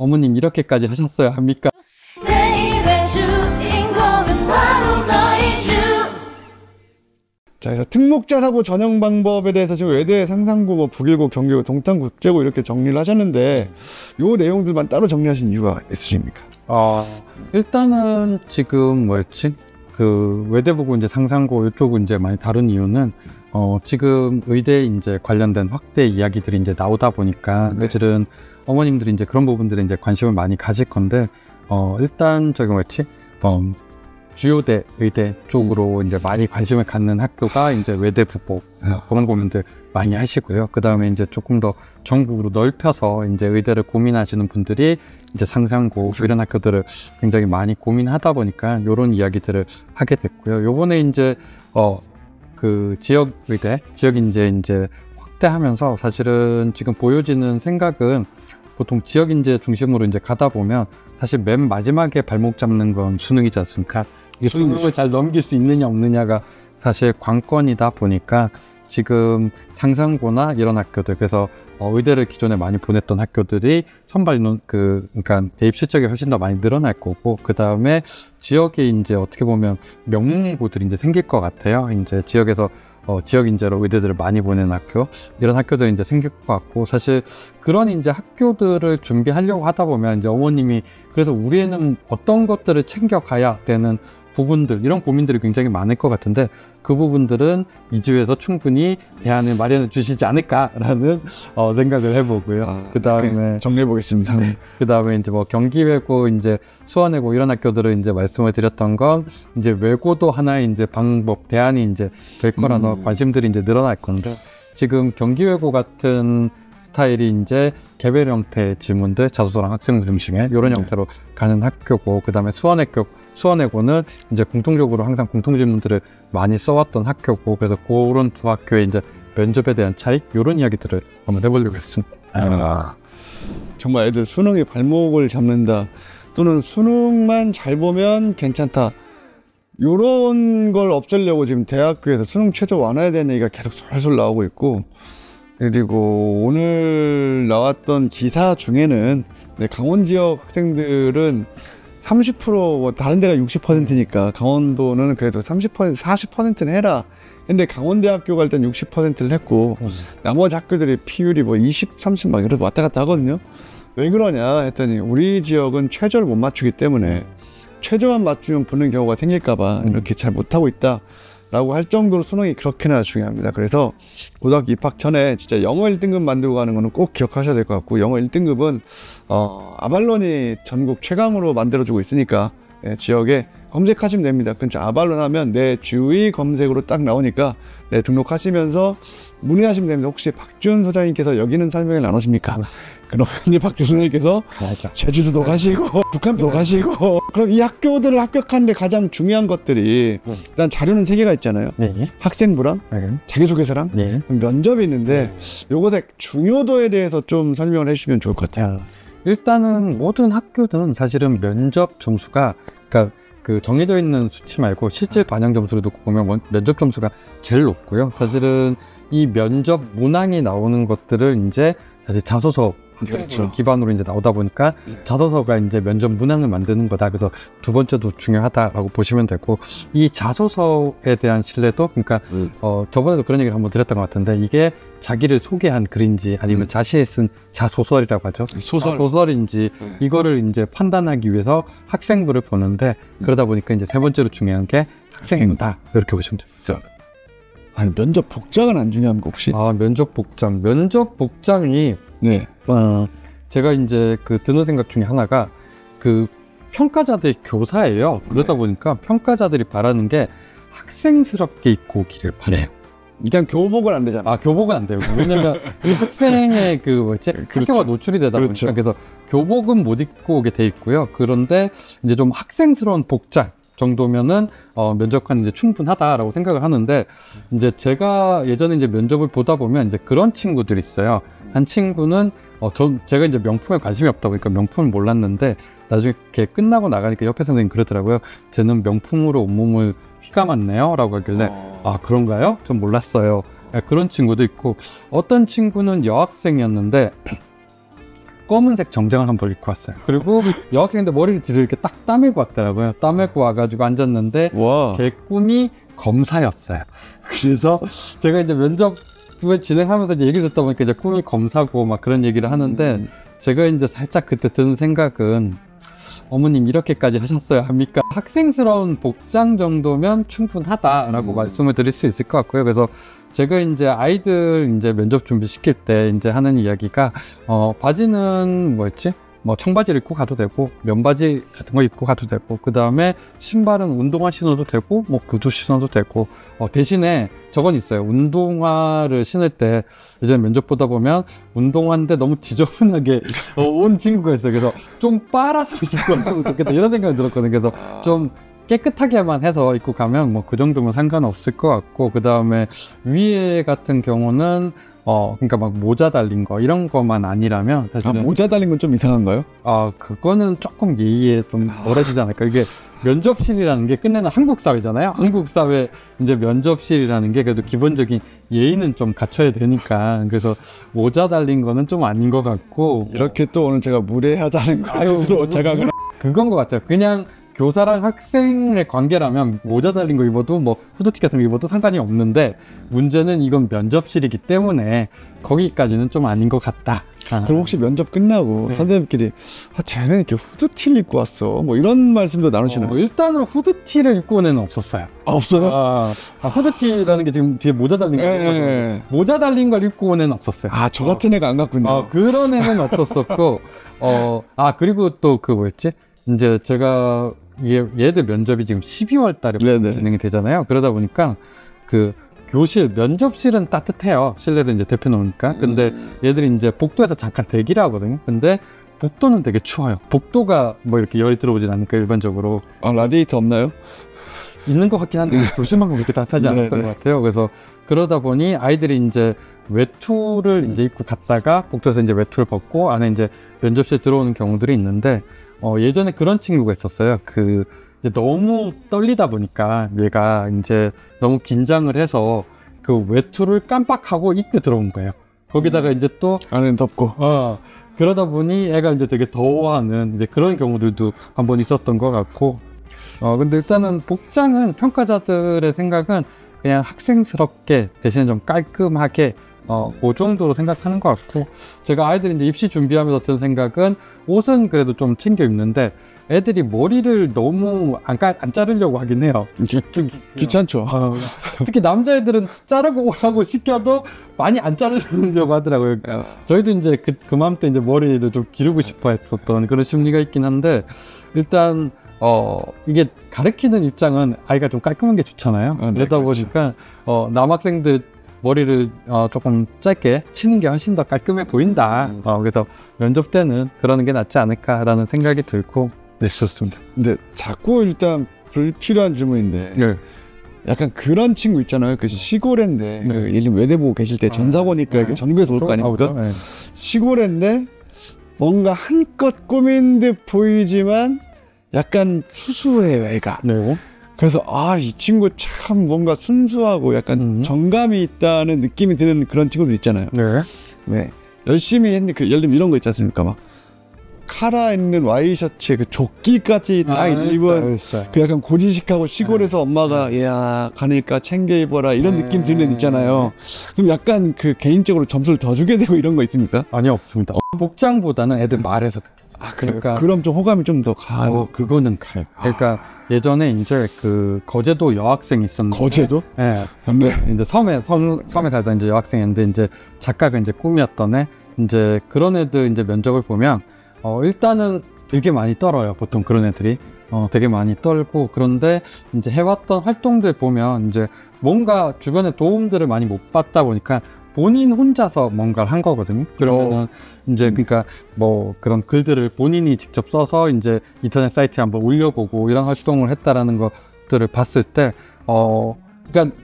어머님 이렇게까지 하셨어야 합니까? 자, 그래서 특목자 사고 전형 방법에 대해서 지금 외대, 상상고, 뭐 북일고, 경기고, 동탄, 국제고 이렇게 정리를 하셨는데 요 내용들만 따로 정리하신 이유가 있으십니까? 일단은 지금 뭐였지? 그 외대보고 이제 상상고 이쪽은 이제 많이 다른 이유는 지금 의대 이제 관련된 확대 이야기들이 이제 나오다 보니까 네. 사실은 어머님들이 이제 그런 부분들에 이제 관심을 많이 가질 건데 일단 저기 뭐였지? 주요대 의대 쪽으로 이제 많이 관심을 갖는 학교가 이제 외대부고 그런 고민들 많이 하시고요. 그 다음에 이제 조금 더 전국으로 넓혀서 이제 의대를 고민하시는 분들이 이제 상상고 이런 학교들을 굉장히 많이 고민하다 보니까 이런 이야기들을 하게 됐고요. 요번에 이제 그 지역 의대, 지역 이제 확대하면서 사실은 지금 보여지는 생각은 보통 지역 인재 중심으로 이제 가다 보면 사실 맨 마지막에 발목 잡는 건 수능이지 않습니까? 이게 수능을 잘 넘길 수 있느냐 없느냐가 사실 관건이다 보니까 지금 상상고나 이런 학교들, 그래서 의대를 기존에 많이 보냈던 학교들이 선발 인원 그러니까 대입 실적이 훨씬 더 많이 늘어날 거고, 그 다음에 지역에 이제 어떻게 보면 명문고들이 이제 생길 것 같아요. 이제 지역에서 지역 인재로 의대들을 많이 보내는 학교, 이런 학교들이 이제 생길 것 같고, 사실 그런 이제 학교들을 준비하려고 하다 보면 이제 어머님이 그래서 우리 애는 어떤 것들을 챙겨가야 되는 부분들, 이런 고민들이 굉장히 많을 것 같은데 그 부분들은 이주에서 충분히 대안을 마련해 주시지 않을까라는 생각을 해보고요. 그 다음에 정리해 보겠습니다. 그 다음에 이제 뭐 경기외고, 이제 수원외고 이런 학교들을 이제 말씀을 드렸던 건 이제 외고도 하나의 이제 방법, 대안이 이제 될 거라는 관심들이 이제 늘어날 건데, 지금 경기외고 같은 스타일이 이제 개별 형태의 질문들, 자소서랑 학생 중심의 이런 형태로 가는 학교고, 그 다음에 수원외고는 이제 공통적으로 항상 공통질문들을 많이 써왔던 학교고, 그래서 그런 두 학교의 이제 면접에 대한 차이, 이런 이야기들을 한번 해보려고 했습니다. 정말 애들 수능이 발목을 잡는다, 또는 수능만 잘 보면 괜찮다, 요런 걸 없애려고 지금 대학교에서 수능 최저 완화에 대한 얘기가 계속 솔솔 나오고 있고, 그리고 오늘 나왔던 기사 중에는 강원 지역 학생들은 30%, 뭐 다른 데가 60%니까 강원도는 그래도 30%, 40%는 해라. 근데 강원대학교 갈 땐 60%를 했고, 나머지 학교들이 피율이 뭐 20, 30 막 이렇게 왔다 갔다 하거든요. 왜 그러냐 했더니 우리 지역은 최저를 못 맞추기 때문에 최저만 맞추면 붙는 경우가 생길까봐 이렇게 잘 못하고 있다 라고 할 정도로 수능이 그렇게나 중요합니다. 그래서 고등학교 입학 전에 진짜 영어 1등급 만들고 가는 거는 꼭 기억하셔야 될 것 같고, 영어 1등급은 아발론이 전국 최강으로 만들어주고 있으니까 지역에 검색하시면 됩니다. 근데 아발론 하면 내 주위 검색으로 딱 나오니까 등록하시면서 문의하시면 됩니다. 혹시 박지훈 소장님께서 여기는 설명을 안 하십니까? 그럼 이제 박지훈 소장님께서 제주도도 가시고 북한도 가시고, 그럼 이 학교들을 합격하는데 가장 중요한 것들이 일단 자료는 3개가 있잖아요. 학생부랑 자기소개서랑 면접이 있는데 요것의 중요도에 대해서 좀 설명을 해주시면 좋을 것 같아요. 일단은 모든 학교들은 사실은 면접 점수가, 그러니까 그 정해져 있는 수치 말고 실질 반영 점수를 놓고 보면 면접 점수가 제일 높고요. 사실은 이 면접 문항이 나오는 것들을 이제 사실 자소서 기반으로 이제 나오다 보니까 자소서가 이제 면접 문항을 만드는 거다. 그래서 두 번째도 중요하다라고 보시면 되고, 이 자소서에 대한 신뢰도, 그러니까 저번에도 그런 얘기를 한번 드렸던 것 같은데, 이게 자기를 소개한 글인지 아니면 자신이 쓴 자소설이라고 하죠. 소설인지 이거를 이제 판단하기 위해서 학생부를 보는데, 그러다 보니까 이제 세 번째로 중요한 게 학생부다, 이렇게 보시면 됩니다. 아니, 면접 복장은 안 중요합니까 혹시? 면접 복장이 제가 이제 드는 생각 중에 하나가, 평가자들이 교사예요. 그러다 보니까 평가자들이 바라는 게 학생스럽게 입고 오기를 바래요. 일단 교복은 안 되잖아. 교복은 안 돼요. 왜냐면 이 학생의 학교가 노출이 되다 보니까. 그래서 교복은 못 입고 오게 돼 있고요. 그런데 이제 좀 학생스러운 복장 정도면은 면접관은 이제 충분하다라고 생각을 하는데, 이제 제가 예전에 이제 면접을 보다 보면 이제 그런 친구들이 있어요. 한 친구는 제가 이제 명품에 관심이 없다 보니까 명품을 몰랐는데, 나중에 걔 끝나고 나가니까 옆에 선생님 그러더라고요. 쟤는 명품으로 온몸을 휘감았네요 라고 하길래 그런가요? 전 몰랐어요. 그런 친구도 있고, 어떤 친구는 여학생이었는데 검은색 정장을 한번 입고 왔어요. 그리고 여학생인데 머리를 뒤로 이렇게 딱 따매고 왔더라고요. 따매고 와가지고 앉았는데 와. 걔 꿈이 검사였어요. 그래서 제가 이제 면접을 진행하면서 이제 얘기를 듣다 보니까 이제 꿈이 검사고 막 그런 얘기를 하는데 제가 이제 살짝 그때 드는 생각은 어머님 이렇게까지 하셨어야 합니까? 학생스러운 복장 정도면 충분하다라고 말씀을 드릴 수 있을 것 같고요. 그래서 제가 이제 아이들 이제 면접 준비 시킬 때 이제 하는 이야기가 바지는 뭐였지? 뭐 청바지를 입고 가도 되고 면바지 같은 거 입고 가도 되고 그 다음에 신발은 운동화 신어도 되고 뭐 구두 신어도 되고 대신에 저건 있어요. 운동화를 신을 때 이제 면접 보다 보면 운동화인데 너무 지저분하게 온 친구가 있어요. 그래서 좀 빨아서 신고 왔으면 좋겠다 이런 생각이 들었거든요. 그래서 좀 깨끗하게만 해서 입고 가면 뭐 그 정도면 상관없을 것 같고 그 다음에 위에 같은 경우는 그러니까 막 모자 달린 거 이런 것만 아니라면 사실은 모자 달린 건 좀 이상한가요? 그거는 조금 예의에 좀 멀어지지 않을까. 이게 면접실이라는 게 끝내는 한국 사회잖아요. 한국 사회 이제 면접실이라는 게 그래도 기본적인 예의는 좀 갖춰야 되니까 그래서 모자 달린 거는 좀 아닌 것 같고 이렇게 또 오늘 제가 무례하다는 걸 스스로 자각을 그건 것 같아요. 그냥 교사랑 학생의 관계라면 모자 달린 거 입어도 뭐 후드티 같은 거 입어도 상관이 없는데 문제는 이건 면접실이기 때문에 거기까지는 좀 아닌 것 같다. 그럼 혹시 면접 끝나고 선생님끼리 쟤는 이렇게 후드티를 입고 왔어 뭐 이런 말씀도 나누시나요? 일단은 후드티를 입고는 없었어요. 없어요? 후드티라는 게 지금 뒤에 모자 달린 거 모자 달린 걸 입고는 없었어요. 저 같은 애가 안 갔군요. 그런 애는 없었었고 그리고 또 그 뭐였지? 이제 제가 얘들 면접이 지금 12월 달에 진행이 되잖아요. 그러다 보니까 그 교실, 면접실은 따뜻해요. 실내를 이제 대표놓으니까. 근데 얘들이 이제 복도에서 잠깐 대기를 하거든요. 근데 복도는 되게 추워요. 복도가 뭐 이렇게 열이 들어오진 않으니까 일반적으로. 라디에이터 없나요? 있는 것 같긴 한데 교실만큼 그렇게 따뜻하지 않았던 것 같아요. 그래서 그러다 보니 아이들이 이제 외투를 이제 입고 갔다가 복도에서 이제 외투를 벗고 안에 이제 면접실 들어오는 경우들이 있는데 예전에 그런 친구가 있었어요. 이제 너무 떨리다 보니까 얘가 이제 너무 긴장을 해서 그 외투를 깜빡하고 입고 들어온 거예요. 거기다가 이제 또 안에는 덥고 그러다 보니 애가 이제 되게 더워하는 이제 그런 경우들도 한번 있었던 것 같고 근데 일단은 복장은 평가자들의 생각은 그냥 학생스럽게 대신에 좀 깔끔하게 그 정도로 생각하는 것 같고 제가 아이들이 이제 입시 준비하면서 든 생각은 옷은 그래도 좀 챙겨 입는데 애들이 머리를 너무 안 자르려고 하긴 해요. 좀 귀찮죠. 특히 남자애들은 자르고 오라고 시켜도 많이 안 자르려고 하더라고요. 저희도 이제 그맘때 이제 머리를 좀 기르고 싶어 했었던 그런 심리가 있긴 한데 일단 이게 가르치는 입장은 아이가 좀 깔끔한 게 좋잖아요. 그러다 보니까 남학생들 머리를 조금 짧게 치는 게 훨씬 더 깔끔해 보인다. 그래서 면접 때는 그러는 게 낫지 않을까라는 생각이 들고 네, 좋습니다. 근데 자꾸 일단 불필요한 질문인데 약간 그런 친구 있잖아요. 그 시골인데 예를 들면 외대 보고 계실 때 전사 보니까 전국에서 올 거 아닙니까? 시골인데 뭔가 한껏 꾸민 듯 보이지만 약간 수수해요, 애가. 그래서 이 친구 참 뭔가 순수하고 약간 정감이 있다는 느낌이 드는 그런 친구들 있잖아요. 열심히 했는데 예를 들면 이런 거 있지 않습니까? 막 카라 있는 와이셔츠에 그 조끼까지 딱 입은 그 약간 고지식하고 시골에서 엄마가 야 가니까 챙겨 입어라 이런 느낌 드는 애 있잖아요. 그럼 약간 그 개인적으로 점수를 더 주게 되고 이런 거 있습니까? 아니요, 없습니다. 복장보다는 애들 말에서 그러니까 그럼 좀 호감이 좀 더 가요. 그거는 가요. 그러니까 예전에 이제 그 거제도 여학생이 있었는데 거제도? 네. 이제 섬에 살던 이제 여학생인데 이제 작가가 이제 꿈이었던 애 이제 그런 애들 이제 면접을 보면 일단은 되게 많이 떨어요. 보통 그런 애들이 되게 많이 떨고 그런데 이제 해왔던 활동들 보면 이제 뭔가 주변에 도움들을 많이 못 받다 보니까 본인 혼자서 뭔가를 한 거거든요. 그러면은 이제 그러니까 뭐 그런 글들을 본인이 직접 써서 이제 인터넷 사이트에 한번 올려보고 이런 활동을 했다라는 것들을 봤을 때 그러니까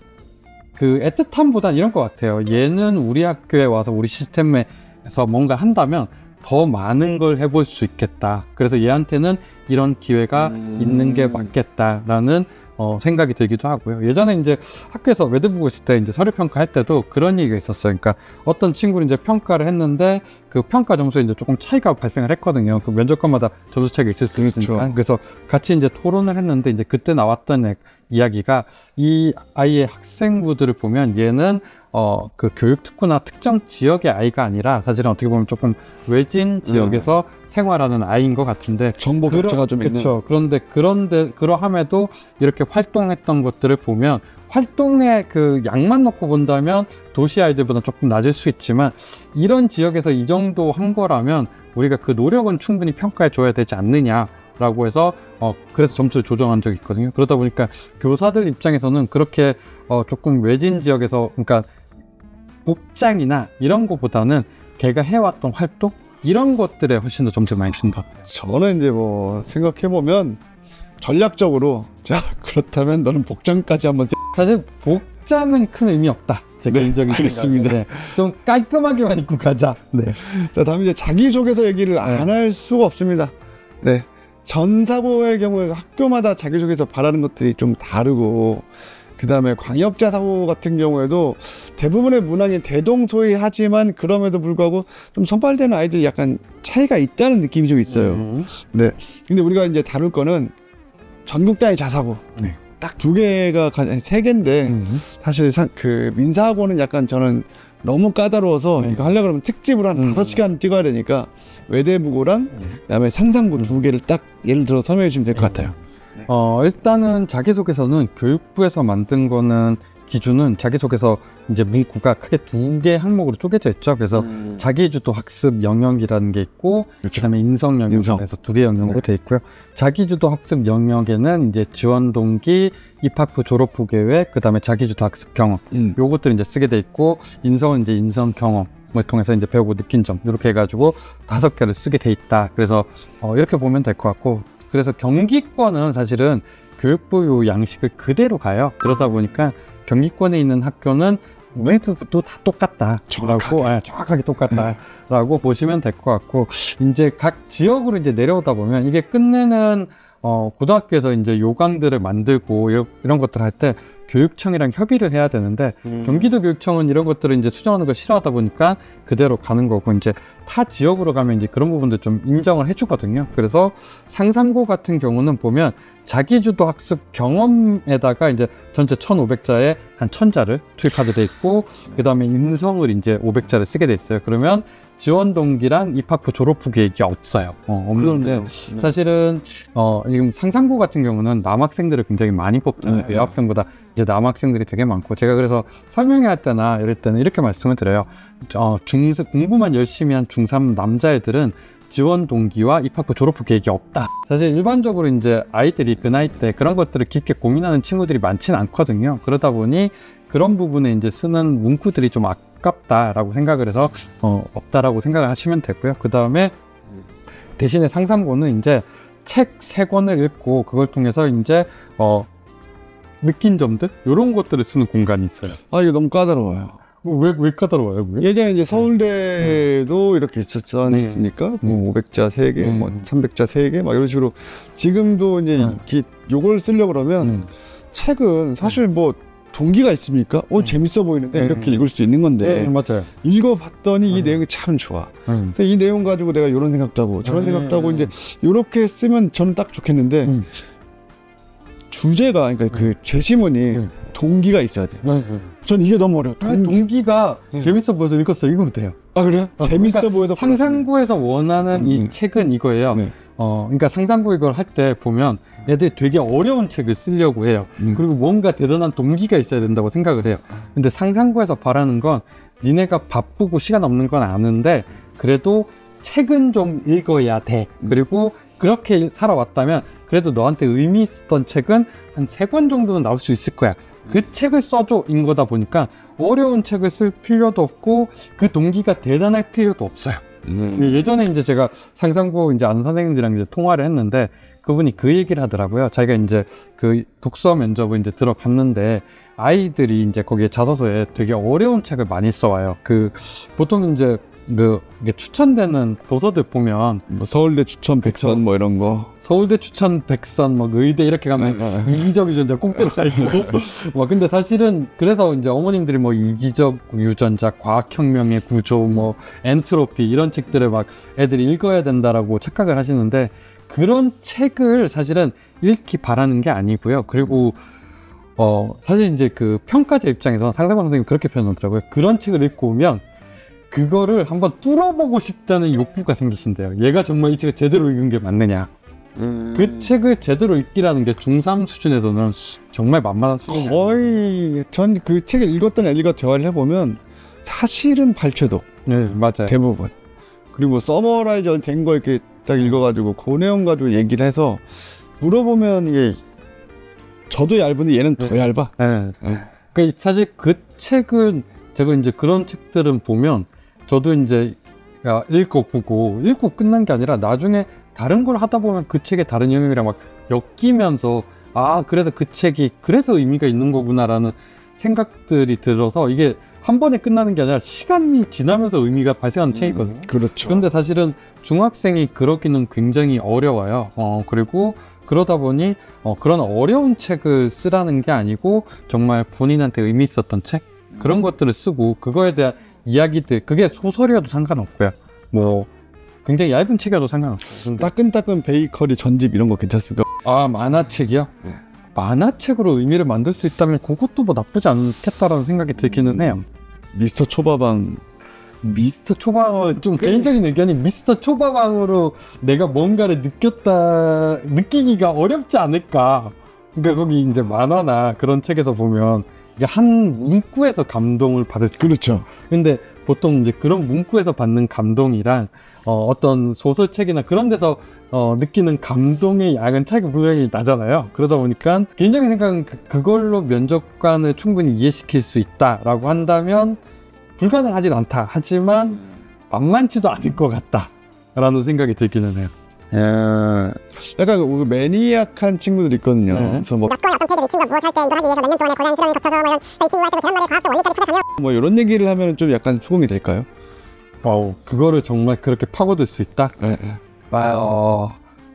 그 애틋함보단 이런 것 같아요. 얘는 우리 학교에 와서 우리 시스템에서 뭔가 한다면 더 많은 걸 해볼 수 있겠다. 그래서 얘한테는 이런 기회가 있는 게 맞겠다라는 생각이 들기도 하고요. 예전에 이제 학교에서 외대 보고 있을 때 이제 서류 평가할 때도 그런 얘기가 있었어요. 그러니까 어떤 친구를 이제 평가를 했는데 그 평가 점수에 이제 조금 차이가 발생을 했거든요. 그 면접관마다 점수 차이가 있을 수 있으니까. 그렇죠. 그래서 같이 이제 토론을 했는데 이제 그때 나왔던 이야기가 이 아이의 학생부들을 보면 얘는 그 교육 특구나 특정 지역의 아이가 아니라 사실은 어떻게 보면 조금 외진 지역에서 생활하는 아이인 것 같은데 정보 격차가 좀 있는. 그렇죠. 그런데 그러함에도 이렇게 활동했던 것들을 보면 활동의 그 양만 놓고 본다면 도시 아이들보다 조금 낮을 수 있지만 이런 지역에서 이 정도 한 거라면 우리가 그 노력은 충분히 평가해 줘야 되지 않느냐라고 해서 그래서 점수를 조정한 적이 있거든요. 그러다 보니까 교사들 입장에서는 그렇게 조금 외진 지역에서 그러니까 복장이나 이런 거보다는 걔가 해왔던 활동 이런 것들에 훨씬 더 점수를 많이 준다. 저는 이제 뭐 생각해보면 전략적으로 자 그렇다면 너는 복장까지 한번 사실 복장은 큰 의미 없다. 제 네, 개인적인 알겠습니다. 생각인데 좀 깔끔하게만 입고 가자. 네. 자 다음 이제 자기소개서 얘기를 안 할 수가 없습니다. 네. 전사고의 경우에 학교마다 자기소개서 바라는 것들이 좀 다르고 그 다음에 광역자 사고 같은 경우에도 대부분의 문항이 대동소이하지만 그럼에도 불구하고 좀 선발되는 아이들이 약간 차이가 있다는 느낌이 좀 있어요. 네. 근데 우리가 이제 다룰 거는 전국단위 자사고 네. 딱 두 개가 아니, 세 개인데 사실 그 민사고는 약간 저는 너무 까다로워서 이거 하려고 그러면 특집으로 한 5시간 찍어야 되니까 외대부고랑 그다음에 상상고 두 개를 딱 예를 들어 설명해 주시면 될 것 같아요. 일단은 자기소개서는 교육부에서 만든 거는 기준은 자기소개서 이제 문구가 크게 2개 항목으로 쪼개져 있죠. 그래서 자기주도 학습 영역이라는 게 있고 그렇죠. 그다음에 인성 영역에서 2개 영역으로 돼 있고요. 자기주도 학습 영역에는 이제 지원 동기, 입학 후 졸업 후 계획, 그다음에 자기주도 학습 경험 요것들 이제 쓰게 돼 있고 인성은 이제 인성 경험을 통해서 이제 배우고 느낀 점 이렇게 해가지고 5개를 쓰게 돼 있다. 그래서 이렇게 보면 될 것 같고 그래서 경기권은 사실은 교육부 요 양식을 그대로 가요. 그러다 보니까 경기권에 있는 학교는 외부도 다 똑같다라고 정확하게 똑같다라고 보시면 될 것 같고 이제 각 지역으로 이제 내려오다 보면 이게 끝내는 고등학교에서 이제 요강들을 만들고 이런 것들 할 때 교육청이랑 협의를 해야 되는데 경기도 교육청은 이런 것들을 이제 수정하는 걸 싫어하다 보니까 그대로 가는 거고 이제 타 지역으로 가면 이제 그런 부분들 좀 인정을 해주거든요. 그래서 상상고 같은 경우는 보면 자기주도 학습 경험에다가 이제 전체 1,500자에 한 1,000자를 투입하게 돼 있고 그 다음에 인성을 이제 500자를 쓰게 돼 있어요. 그러면 지원 동기랑 입학 후 졸업 후 계획이 없어요. 없는데 사실은 지금 상상고 같은 경우는 남학생들을 굉장히 많이 뽑잖아요. 여학생보다 이제 남학생들이 되게 많고 제가 그래서 설명회 할 때나 이럴 때는 이렇게 말씀을 드려요. 공부만 열심히 한 중3 남자애들은 지원 동기와 입학 후 졸업 후 계획이 없다. 사실 일반적으로 이제 아이들이 그 나이 때 그런 것들을 깊게 고민하는 친구들이 많지는 않거든요. 그러다 보니 그런 부분에 이제 쓰는 문구들이 좀 아깝다라고 생각을 해서 없다라고 생각을 하시면 되고요. 그 다음에 대신에 상상고는 이제 책 3권을 읽고 그걸 통해서 이제 느낀 점들 이런 것들을 쓰는 공간이 있어요. 아 이거 너무 까다로워요. 왜 까다로워요? 그게? 예전에 이제 서울대도 이렇게 있었으니까 뭐 500자 3개, 뭐 300자 3개 막 이런 식으로 지금도 이제 요걸 쓰려고 그러면 책은 사실 뭐 동기가 있습니까? 재밌어 보이는데 이렇게 읽을 수 있는 건데 맞아요. 읽어봤더니 이 내용이 참 좋아. 그래서 이 내용 가지고 내가 이런 생각도 하고 저런 생각도 하고 이제 이렇게 쓰면 저는 딱 좋겠는데 주제가 그러니까 그 제시문이 동기가 있어야 돼. 전 이게 너무 어려워. 동기가 재밌어 보여서 읽었어요. 이거면 돼요. 아 그래요? 재밌어 그러니까 보여서 상상고에서 원하는 이 책은 이거예요. 그러니까 상상고 이걸 할 때 보면 애들이 되게 어려운 책을 쓰려고 해요. 그리고 뭔가 대단한 동기가 있어야 된다고 생각을 해요. 근데 상상고에서 바라는 건 니네가 바쁘고 시간 없는 건 아는데 그래도 책은 좀 읽어야 돼. 그리고 그렇게 살아왔다면 그래도 너한테 의미 있었던 책은 한 3권 정도는 나올 수 있을 거야. 그 책을 써줘 인 거다 보니까 어려운 책을 쓸 필요도 없고 그 동기가 대단할 필요도 없어요. 예전에 이제 제가 상상고 이제 아는 선생님들이랑 이제 통화를 했는데 그분이 그 얘기를 하더라고요. 자기가 이제 그 독서 면접을 이제 들어갔는데 아이들이 이제 거기에 자소서에 되게 어려운 책을 많이 써와요. 보통 이제 이게 추천되는 도서들 보면 뭐 서울대 추천 백선 그쵸. 뭐 이런 거. 서울대 추천 백선 뭐 의대 이렇게 가면 이기적 유전자 꼭 들어가 있고 뭐 근데 사실은 그래서 이제 어머님들이 뭐 이기적 유전자 과학혁명의 구조 뭐 엔트로피 이런 책들을 막 애들이 읽어야 된다라고 착각을 하시는데 그런 책을 사실은 읽기 바라는 게 아니고요. 그리고 사실 이제 그 평가자 입장에서 상대방 선생님이 그렇게 표현하더라고요. 그런 책을 읽고 오면 그거를 한번 뚫어보고 싶다는 욕구가 생기신대요. 얘가 정말 이 책을 제대로 읽은 게 맞느냐. 그 책을 제대로 읽기라는 게 중3 수준에서는 정말 만만한 수준이에요. 거의 전 그 책을 읽었던 애들과 대화를 해보면 사실은 발췌독. 네, 맞아요. 대부분. 그리고 서머라이저 된 거 이렇게 딱 읽어가지고 그 내용 가지고 얘기를 해서 물어보면 이게 저도 얇은데 얘는 더 얇아. 네. 그 사실 그 책은 제가 이제 그런 책들은 보면 저도 이제 읽고 끝난 게 아니라 나중에 다른 걸 하다 보면 그 책의 다른 영역이랑 막 엮이면서 그래서 그 책이 그래서 의미가 있는 거구나라는 생각들이 들어서 이게 한 번에 끝나는 게 아니라 시간이 지나면서 의미가 발생하는 책이거든요. 그렇죠. 근데 사실은 중학생이 그러기는 굉장히 어려워요. 그리고 그러다 보니 그런 어려운 책을 쓰라는 게 아니고 정말 본인한테 의미 있었던 책 그런 것들을 쓰고 그거에 대한 이야기들 그게 소설이어도 상관없고요. 뭐 굉장히 얇은 책이어도 상관없어요. 따끈따끈 베이커리 전집 이런 거 괜찮습니까? 만화책이요? 네. 만화책으로 의미를 만들 수 있다면 그것도 뭐 나쁘지 않겠다라는 생각이 들기는 해요. 미스터 초밥왕. 미스터 초밥왕은 좀 개인적인 의견이 미스터 초밥왕으로 내가 뭔가를 느끼기가 어렵지 않을까. 그러니까 거기 이제 만화나 그런 책에서 보면 이제 한 문구에서 감동을 받을 수 그렇죠. 근데 보통 이제 그런 문구에서 받는 감동이랑 어떤 소설책이나 그런 데서 느끼는 감동의 양은 차이가 분명히 나잖아요. 그러다 보니까 개인적인 생각은 그걸로 면접관을 충분히 이해시킬 수 있다라고 한다면 불가능하진 않다. 하지만 만만치도 않을 것 같다 라는 생각이 들기는 해요. 약간 매니악한 친구들 있거든요. 네. 그래서 뭐 몇 어떤 페이지를 이 친구가 무엇을 할 때 이걸 하기 위해서 몇 년 동안의 거대한 실험이 거쳐서 뭐 이런 이 친구한테 계란말이 과학적 원리까지 찾아가며 뭐 이런 얘기를 하면 좀 약간 수긍이 될까요? 그거를 정말 그렇게 파고들 수 있다? 네.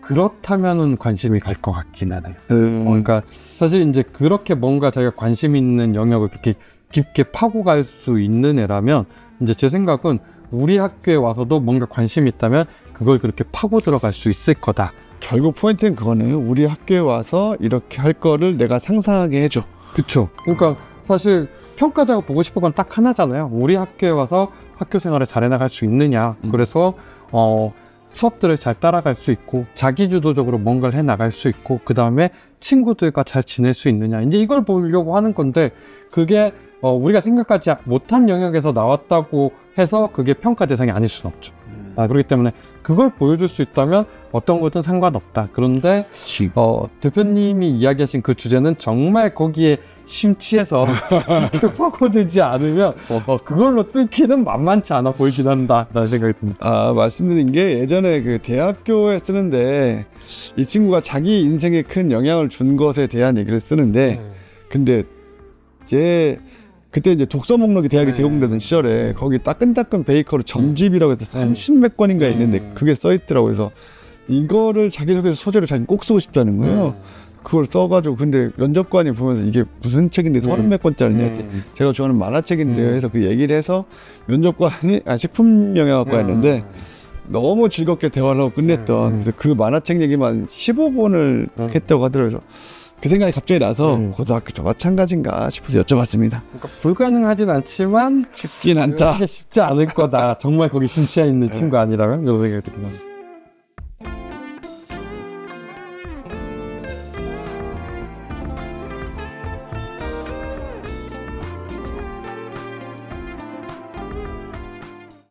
그렇다면은 관심이 갈 것 같긴 하네요. 그러니까 사실 이제 그렇게 뭔가 자기가 관심 있는 영역을 그렇게 깊게 파고갈 수 있는 애라면 이제 제 생각은 우리 학교에 와서도 뭔가 관심이 있다면 그걸 그렇게 파고 들어갈 수 있을 거다. 결국 포인트는 그거네요. 우리 학교에 와서 이렇게 할 거를 내가 상상하게 해줘. 그쵸. 그러니까 사실 평가자가 보고 싶은 건 딱 하나잖아요. 우리 학교에 와서 학교 생활을 잘 해나갈 수 있느냐. 그래서 수업들을 잘 따라갈 수 있고 자기주도적으로 뭔가를 해나갈 수 있고 그 다음에 친구들과 잘 지낼 수 있느냐. 이제 이걸 보려고 하는 건데 그게 우리가 생각하지 못한 영역에서 나왔다고 해서 그게 평가 대상이 아닐 수는 없죠. 그렇기 때문에 그걸 보여줄 수 있다면 어떤 것든 상관없다. 그런데 대표님이 이야기하신 그 주제는 정말 거기에 심취해서 파고들지 않으면 그걸로 뚫기는 만만치 않아 보이긴 한다라는 생각이 듭니다. 말씀드린 게 예전에 그 대학교에 쓰는데 이 친구가 자기 인생에 큰 영향을 준 것에 대한 얘기를 쓰는데 근데 그때 이제 독서 목록이 대학에 제공되던 시절에 거기 따끈따끈 베이커리 전집이라고 해서 30몇 권인가 있는데 그게 써있더라고요. 그래서 이거를 자기소개서 소재로 자기 꼭 쓰고 싶다는 거예요. 그걸 써가지고 근데 면접관이 보면서 이게 무슨 책인데 30몇 권짜리냐 제가 좋아하는 만화책인데요 해서 그 얘기를 해서 면접관이 식품영양학과였는데 너무 즐겁게 대화를 하고 끝냈던 그래서 그 만화책 얘기만 15권을 했다고 하더라고요. 그 생각이 갑자기 나서 고등학교도 마찬가지인가 싶어서 여쭤봤습니다. 그러니까 불가능하진 않지만 쉽진 않다. 쉽지 않을 거다. 정말 거기 심취해 있는 친구 아니라면 이런 생각이 듭니다.